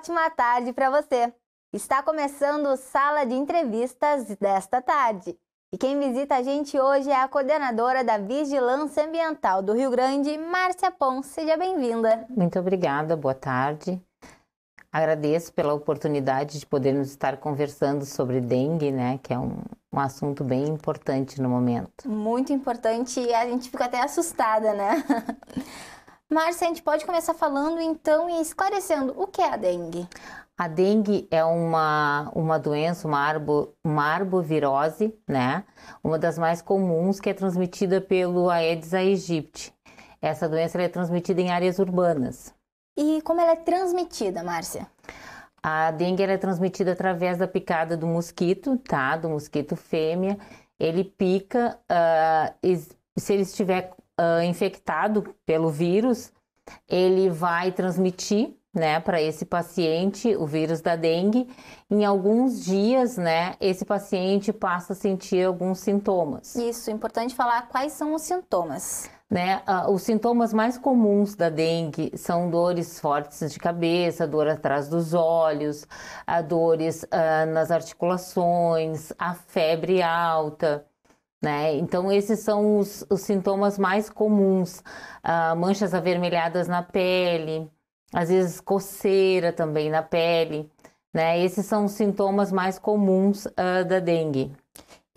ótima tarde para você. Está começando o Sala de Entrevistas desta tarde. E quem visita a gente hoje é a coordenadora da Vigilância Ambiental do Rio Grande, Márcia Pons. Seja bem-vinda. Muito obrigada, boa tarde. Agradeço pela oportunidade de podermos estar conversando sobre dengue, né, que é um assunto bem importante no momento. Muito importante e a gente fica até assustada, né? Márcia, a gente pode começar falando então e esclarecendo o que é a dengue. A dengue é uma doença, uma arbovirose, né? Uma das mais comuns, que é transmitida pelo Aedes aegypti. Essa doença é transmitida em áreas urbanas. E como ela é transmitida, Márcia? A dengue ela é transmitida através da picada do mosquito, tá? Do mosquito fêmea. Ele pica, se ele estiver infectado pelo vírus, ele vai transmitir, né, para esse paciente o vírus da dengue. Em alguns dias, né, esse paciente passa a sentir alguns sintomas. Isso, importante falar quais são os sintomas. Né, os sintomas mais comuns da dengue são dores fortes de cabeça, dor atrás dos olhos, dores nas articulações, a febre alta. Né? Então, esses são os sintomas mais comuns. Manchas avermelhadas na pele, às vezes coceira também na pele, né? Esses são os sintomas mais comuns da dengue.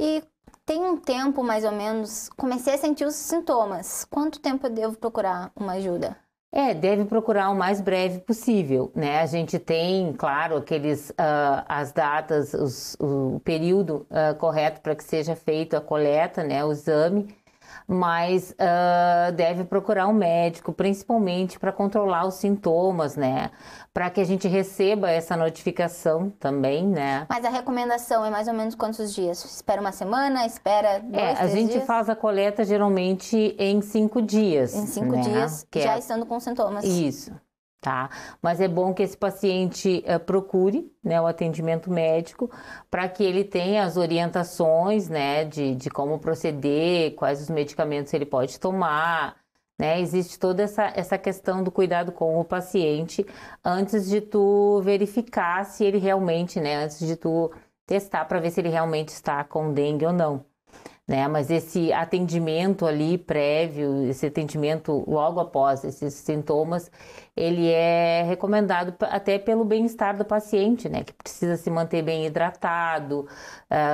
E tem um tempo, mais ou menos, comecei a sentir os sintomas. Quanto tempo eu devo procurar uma ajuda? Deve procurar o mais breve possível, né? A gente tem, claro, as datas, o período correto para que seja feita a coleta, né? O exame, mas deve procurar um médico, principalmente para controlar os sintomas, né? Para que a gente receba essa notificação também, né? Mas a recomendação é mais ou menos quantos dias? Espera uma semana? Espera 2, 3 dias? A gente faz a coleta geralmente em 5 dias. Em 5 né? dias, já estando com sintomas. Isso. Tá? Mas é bom que esse paciente procure, né, o atendimento médico para que ele tenha as orientações, né, de como proceder, quais os medicamentos ele pode tomar, né? Existe toda essa questão do cuidado com o paciente antes de tu verificar se ele realmente, né, antes de tu testar para ver se ele realmente está com dengue ou não. Né? Mas esse atendimento ali prévio, esse atendimento logo após esses sintomas, ele é recomendado até pelo bem-estar do paciente, né? Que precisa se manter bem hidratado,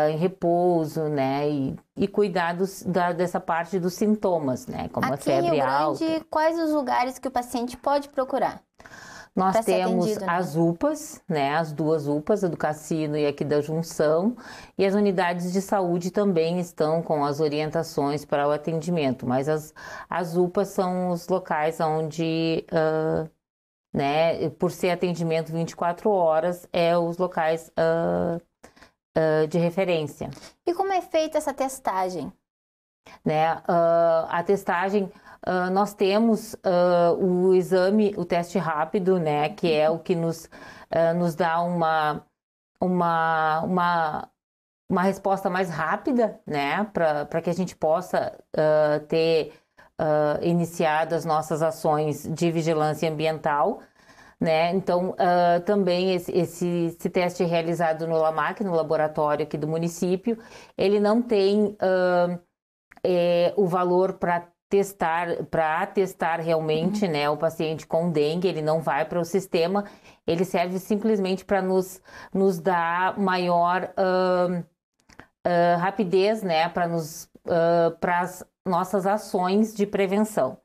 em repouso, né? E cuidar dessa parte dos sintomas, né? Como a febre alta. Aqui em Rio Grande, quais os lugares que o paciente pode procurar? Nós temos as UPAs, né, as 2 UPAs, a do Cassino e aqui da Junção, e as unidades de saúde também estão com as orientações para o atendimento, mas as UPAs são os locais onde, né, por ser atendimento 24 horas, os locais de referência. E como é feita essa testagem? Né, a testagem... nós temos o exame, o teste rápido, né, que é o que nos dá uma resposta mais rápida, né, para que a gente possa ter iniciado as nossas ações de vigilância ambiental, né. Então, também esse teste realizado no LAMAC, no laboratório aqui do município, ele não tem o valor para testar realmente, né, o paciente com dengue. Ele não vai para o sistema, ele serve simplesmente para nos dar maior rapidez, né, para as nossas ações de prevenção.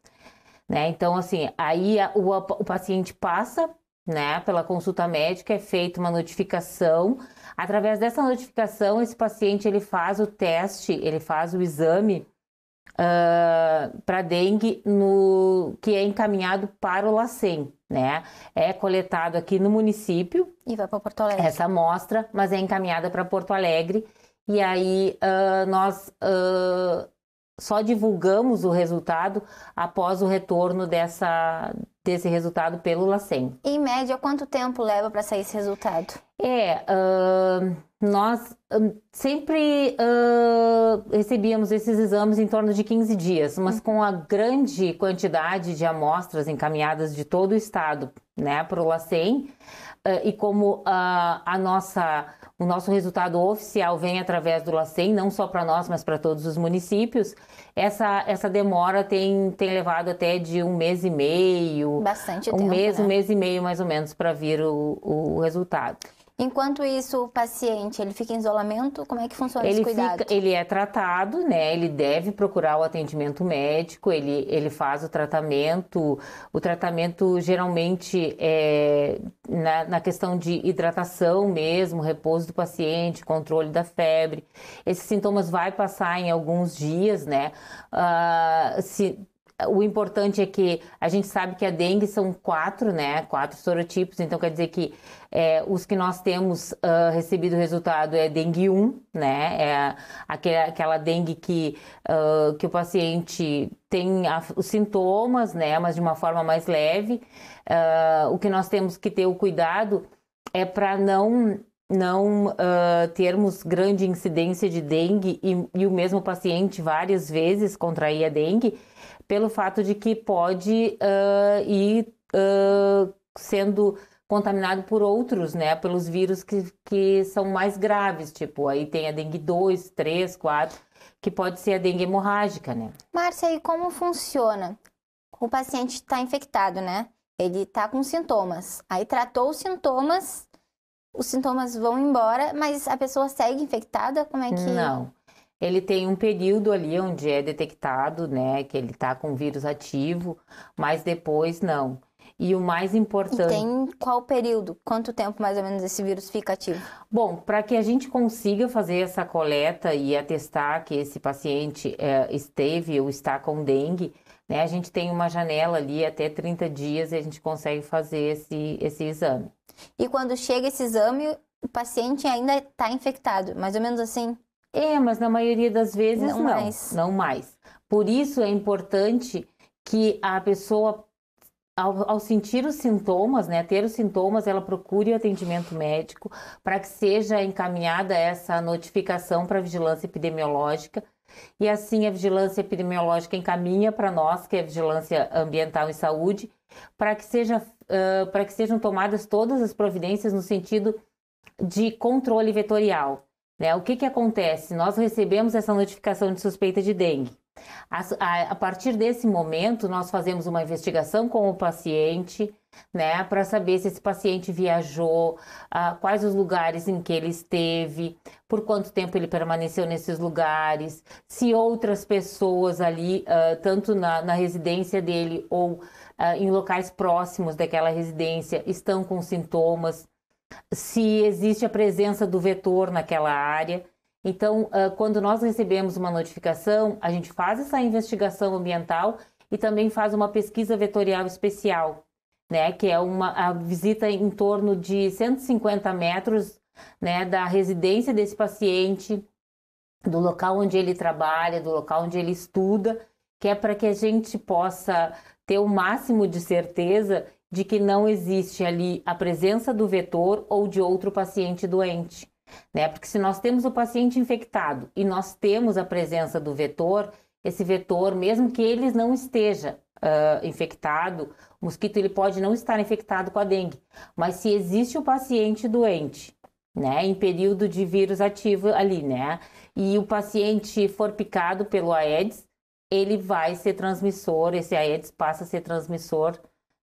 Né? Então, assim, aí o paciente passa, né, pela consulta médica, é feita uma notificação. Através dessa notificação, esse paciente ele faz o teste, ele faz o exame para dengue que é encaminhado para o LACEN, né? É coletado aqui no município e vai para Porto Alegre. Essa amostra, mas é encaminhada para Porto Alegre, e aí nós só divulgamos o resultado após o retorno desse resultado pelo LACEN. Em média, quanto tempo leva para sair esse resultado? Nós sempre recebíamos esses exames em torno de 15 dias, mas com a grande quantidade de amostras encaminhadas de todo o estado né, para o LACEN, e como o nosso resultado oficial vem através do LACEN, não só para nós, mas para todos os municípios, essa demora tem levado até de 1 mês e meio. Bastante um tempo, mês, né? 1 mês e meio mais ou menos para vir o resultado. Enquanto isso, o paciente, ele fica em isolamento? Como é que funciona esse cuidado? Ele é tratado, né? Ele deve procurar o atendimento médico, ele faz o tratamento. O tratamento geralmente é na questão de hidratação mesmo, repouso do paciente, controle da febre. Esses sintomas vai passar em alguns dias, né? O importante é que a gente sabe que a dengue são 4, né? 4 sorotipos, então quer dizer que os que nós temos recebido o resultado é dengue 1, né? É aquela dengue que o paciente tem os sintomas, né? Mas de uma forma mais leve. O que nós temos que ter o cuidado é para não termos grande incidência de dengue e o mesmo paciente várias vezes contrair a dengue, pelo fato de que pode ir sendo contaminado por outros, né, pelos vírus que são mais graves, tipo, aí tem a dengue 2, 3, 4, que pode ser a dengue hemorrágica, né. Márcia, e como funciona? O paciente está infectado, né? Ele está com sintomas. Aí tratou os sintomas vão embora, mas a pessoa segue infectada? Como é que... Não. Ele tem um período ali onde é detectado, né, que ele está com vírus ativo, mas depois não. E o mais importante... E tem qual período? Quanto tempo mais ou menos esse vírus fica ativo? Bom, para que a gente consiga fazer essa coleta e atestar que esse paciente esteve ou está com dengue, né, a gente tem uma janela ali até 30 dias e a gente consegue fazer esse exame. E quando chega esse exame, o paciente ainda está infectado, mais ou menos assim? Mas na maioria das vezes não mais. Por isso é importante que a pessoa, ao sentir os sintomas, né, ter os sintomas, ela procure o atendimento médico para que seja encaminhada essa notificação para a vigilância epidemiológica. E assim a vigilância epidemiológica encaminha para nós, que é a Vigilância Ambiental e Saúde, para que sejam tomadas todas as providências no sentido de controle vetorial. Né? O que acontece? Nós recebemos essa notificação de suspeita de dengue. A partir desse momento, nós fazemos uma investigação com o paciente, né, para saber se esse paciente viajou, quais os lugares em que ele esteve, por quanto tempo ele permaneceu nesses lugares, se outras pessoas ali, tanto na residência dele ou em locais próximos daquela residência, estão com sintomas, se existe a presença do vetor naquela área. Então, quando nós recebemos uma notificação, a gente faz essa investigação ambiental e também faz uma pesquisa vetorial especial, né, que é a visita em torno de 150 metros, né, da residência desse paciente, do local onde ele trabalha, do local onde ele estuda, que é para que a gente possa ter o máximo de certeza de que não existe ali a presença do vetor ou de outro paciente doente, né? Porque se nós temos o paciente infectado e nós temos a presença do vetor, esse vetor, mesmo que ele não esteja infectado, o mosquito ele pode não estar infectado com a dengue, mas se existe o paciente doente, né, em período de vírus ativo ali, né, e o paciente for picado pelo Aedes, ele vai ser transmissor, esse Aedes passa a ser transmissor,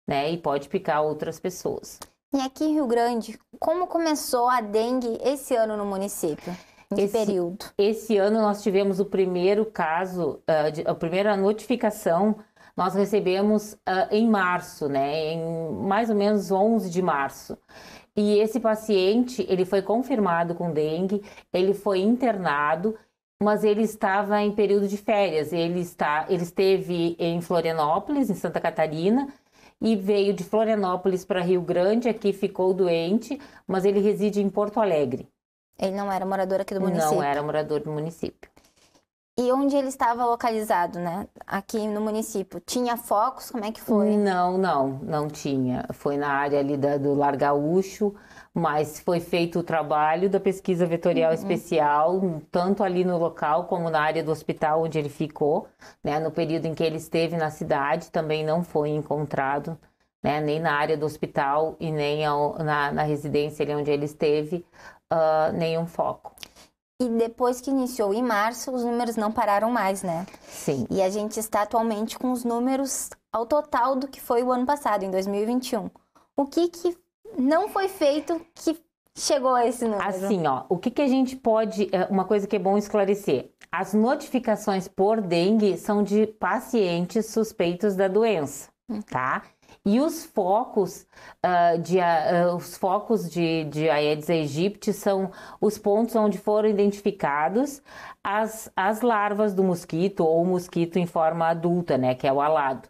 né, e pode picar outras pessoas. E aqui em Rio Grande, como começou a dengue esse ano no município? Em que período? Esse ano nós tivemos o primeiro caso, a primeira notificação, nós recebemos em março, né, em mais ou menos 11 de março. E esse paciente, ele foi confirmado com dengue, ele foi internado, mas ele estava em período de férias. Ele esteve em Florianópolis, em Santa Catarina, e veio de Florianópolis para Rio Grande, aqui ficou doente, mas ele reside em Porto Alegre. Ele não era morador aqui do município? Não era morador do município. E onde ele estava localizado, né? Aqui no município, tinha focos? Como é que foi? Não tinha. Foi na área ali do Lar Gaúcho, mas foi feito o trabalho da pesquisa vetorial especial, tanto ali no local como na área do hospital onde ele ficou, né? No período em que ele esteve na cidade, também não foi encontrado né? Nem na área do hospital e nem na residência ali onde ele esteve, nenhum foco. E depois que iniciou em março, os números não pararam mais, né? Sim. E a gente está atualmente com os números ao total do que foi o ano passado, em 2021. O que não foi feito que chegou a esse número? Assim, ó, o que a gente pode... Uma coisa que é bom esclarecer. As notificações por dengue são de pacientes suspeitos da doença, tá? E os focos de Aedes aegypti são os pontos onde foram identificados as larvas do mosquito ou o mosquito em forma adulta, né, que é o alado.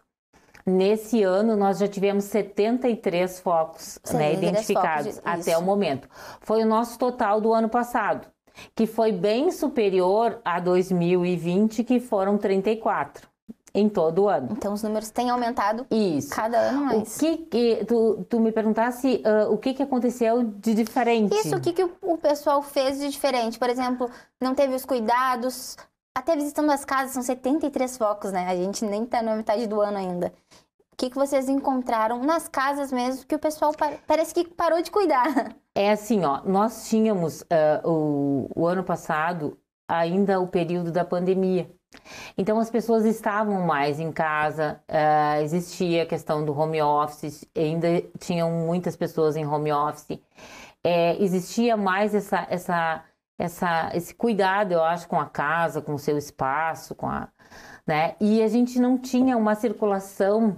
Nesse ano, nós já tivemos 73 focos, né, identificados até o momento. Foi o nosso total do ano passado, que foi bem superior a 2020, que foram 34. Em todo o ano. Então os números têm aumentado cada ano mais. Tu me perguntasse o que aconteceu de diferente. Isso, o que o pessoal fez de diferente? Por exemplo, não teve os cuidados, até visitando as casas, são 73 focos, né? A gente nem tá na metade do ano ainda. O que vocês encontraram nas casas mesmo, que o pessoal parece que parou de cuidar? É assim, ó, nós tínhamos o ano passado ainda o período da pandemia. Então as pessoas estavam mais em casa, existia a questão do home office, ainda tinham muitas pessoas em home office, existia mais esse cuidado, eu acho, com a casa, com o seu espaço, né? E a gente não tinha uma circulação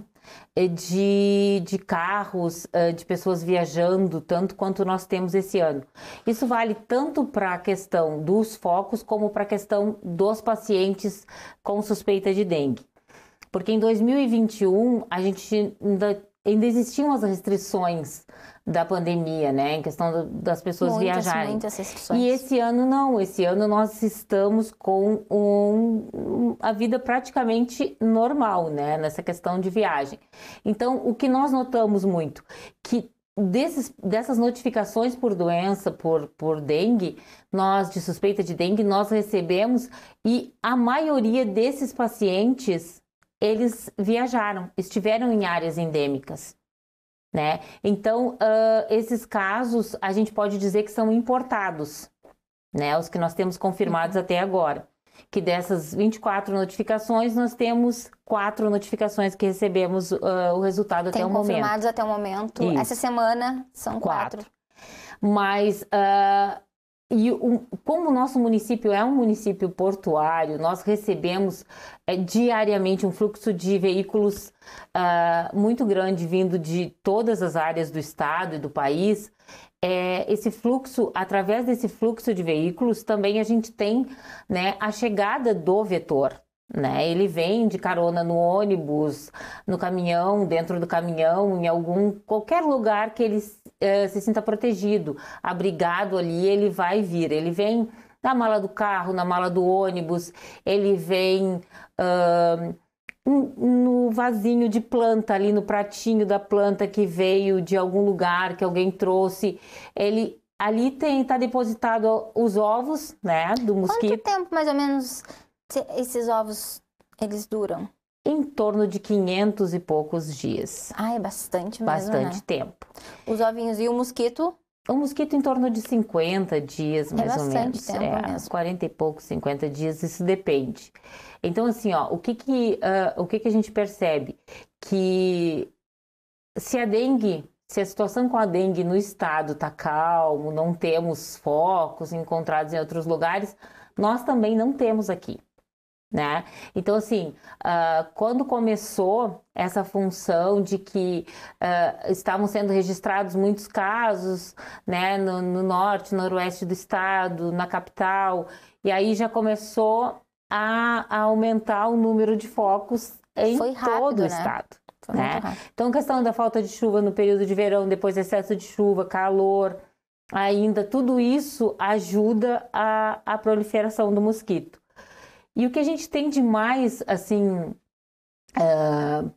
de carros, de pessoas viajando, tanto quanto nós temos esse ano. Isso vale tanto para a questão dos focos, como para a questão dos pacientes com suspeita de dengue. Porque em 2021, a gente ainda existiam as restrições da pandemia, né? Em questão das pessoas viajarem. Muitas restrições. E esse ano não. Esse ano nós estamos com a vida praticamente normal, né? Nessa questão de viagem. Então, o que nós notamos muito, que dessas notificações por doença, por dengue, de suspeita de dengue, nós recebemos, e a maioria desses pacientes, eles viajaram, estiveram em áreas endêmicas, né? Então, esses casos, a gente pode dizer que são importados, né? Os que nós temos confirmados até agora. Que dessas 24 notificações, nós temos 4 notificações que recebemos o resultado até o momento. Confirmados até o momento. Isso. Essa semana são 4. Mas... como o nosso município é um município portuário, nós recebemos diariamente um fluxo de veículos muito grande vindo de todas as áreas do estado e do país. Esse fluxo, através desse fluxo de veículos, também a gente tem, né, a chegada do vetor. Né? Ele vem de carona no ônibus, no caminhão, dentro do caminhão, em qualquer lugar que ele se sinta protegido, abrigado ali, ele vai vir. Ele vem na mala do carro, na mala do ônibus, ele vem no vasinho de planta, ali no pratinho da planta que veio de algum lugar, que alguém trouxe. Ali está depositado os ovos, né, do mosquito. Quanto tempo, mais ou menos, esses ovos, eles duram? Em torno de 500 e poucos dias. É bastante mesmo, bastante tempo. Os ovinhos e o mosquito? O mosquito em torno de 50 dias, mais ou menos. Bastante tempo mesmo. 40 e poucos, 50 dias, isso depende. Então, assim, ó, o que a gente percebe? Que se a situação com a dengue no estado está calmo, não temos focos encontrados em outros lugares, nós também não temos aqui. Né? Então, assim, quando começou essa função de que estavam sendo registrados muitos casos, né, no norte, noroeste do estado, na capital, e aí já começou a aumentar o número de focos em todo o estado. Né? Então, a questão da falta de chuva no período de verão, depois excesso de chuva, calor, ainda tudo isso ajuda a proliferação do mosquito. E o que a gente tem de mais, assim,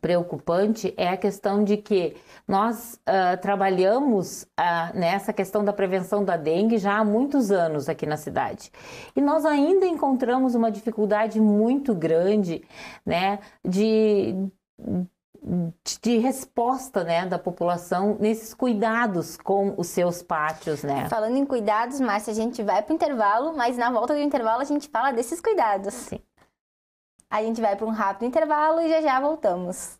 preocupante é a questão de que nós trabalhamos nessa questão da prevenção da dengue já há muitos anos aqui na cidade. E nós ainda encontramos uma dificuldade muito grande, né, de resposta, né, da população nesses cuidados com os seus pátios, né? Falando em cuidados, Márcia, a gente vai para o intervalo, mas na volta do intervalo a gente fala desses cuidados. Sim. A gente vai para um rápido intervalo e já já voltamos.